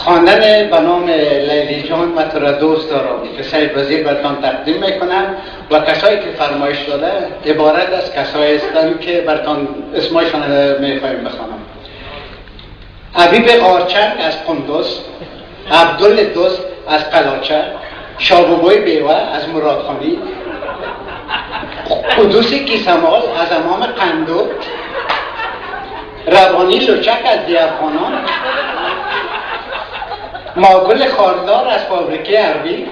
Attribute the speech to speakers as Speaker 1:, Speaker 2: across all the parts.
Speaker 1: خواندن به نام لیلی جان و تو را دوست دارم که سید وزیر براتان تقدیم میکنم و کسایی که فرمایش داده عبارت از کسایی هستند که براتان اسمایشان میخوایم بخوانم. حبیب قارچک از قندوز، عبدال دوست از قلاچه، شابوبای بیوه از مرادخانی، قدوسی کیسمال از امام قندو، روانی لوچک از دیافخانان، ماگل خاردار از فابریکه عربی،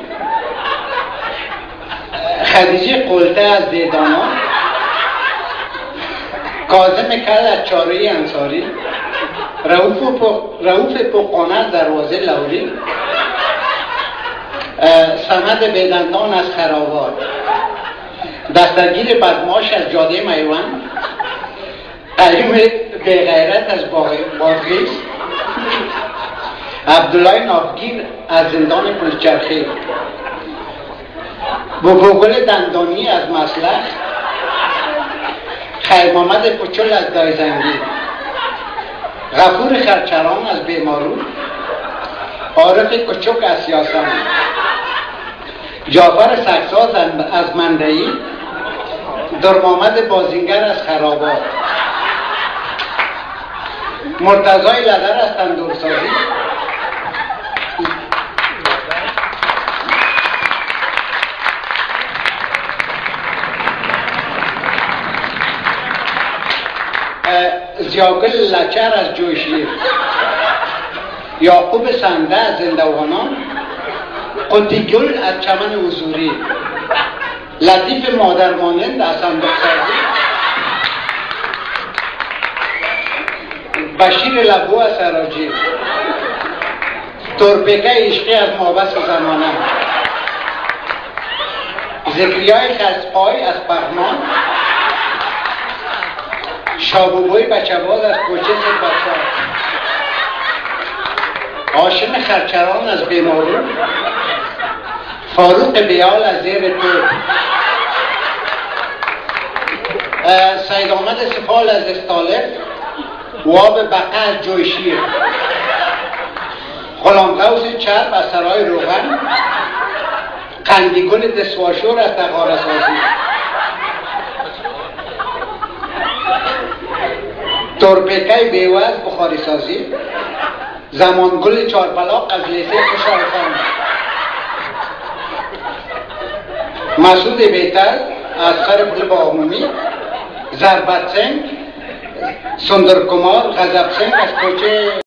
Speaker 1: خدیجه قلته از دیدانان، کاظم کل از چاره انصاری، رؤوف پوقانه از دروازه لوری، صمد بیدندان از خرابات، دستگیر بدماش از جاده میوان، قیوم بغیرت از بادغیس، عبدالله نافگیر از زندان پلچرخی، بوبوگل دندانی از مسلح، خیر محمد پچل از دایزنگی، غفور خرچران از بیمارو، عارف کچک از سیاسان، جعفر سکساز از مندهی، درمامد بازینگر از خرابات، مرتضای لدر از تندورسازی، زیاگل لچر از جوشیر، یعقوب سنده از زندوانان، قطیگل از چمن حضوری، لطیف مادرمانند از صندوق سازی، بشیر لبو از سراجی، تربکه عشقی از مابس زمانه، ذکریای خزپای از پغمان، شابوبوی بچه‌باز از کوچه بچه، هاشم خرچران از بیمارو، فاروق بیال از زیر توپ، سید آمد سفال از استالف، واب بقه از جوشیر، غلام غوث چرب از سرای روغن، قندیگل دسواشور از تقاره سازی، تربکه بیوه از بخاری سازی، زمانگل چارپلاق از لیسه خوشحالخان، مسعود بیتر از سر پل با عمومی، ضربت سنگ، سندرکمار غضب سنگ از کوچه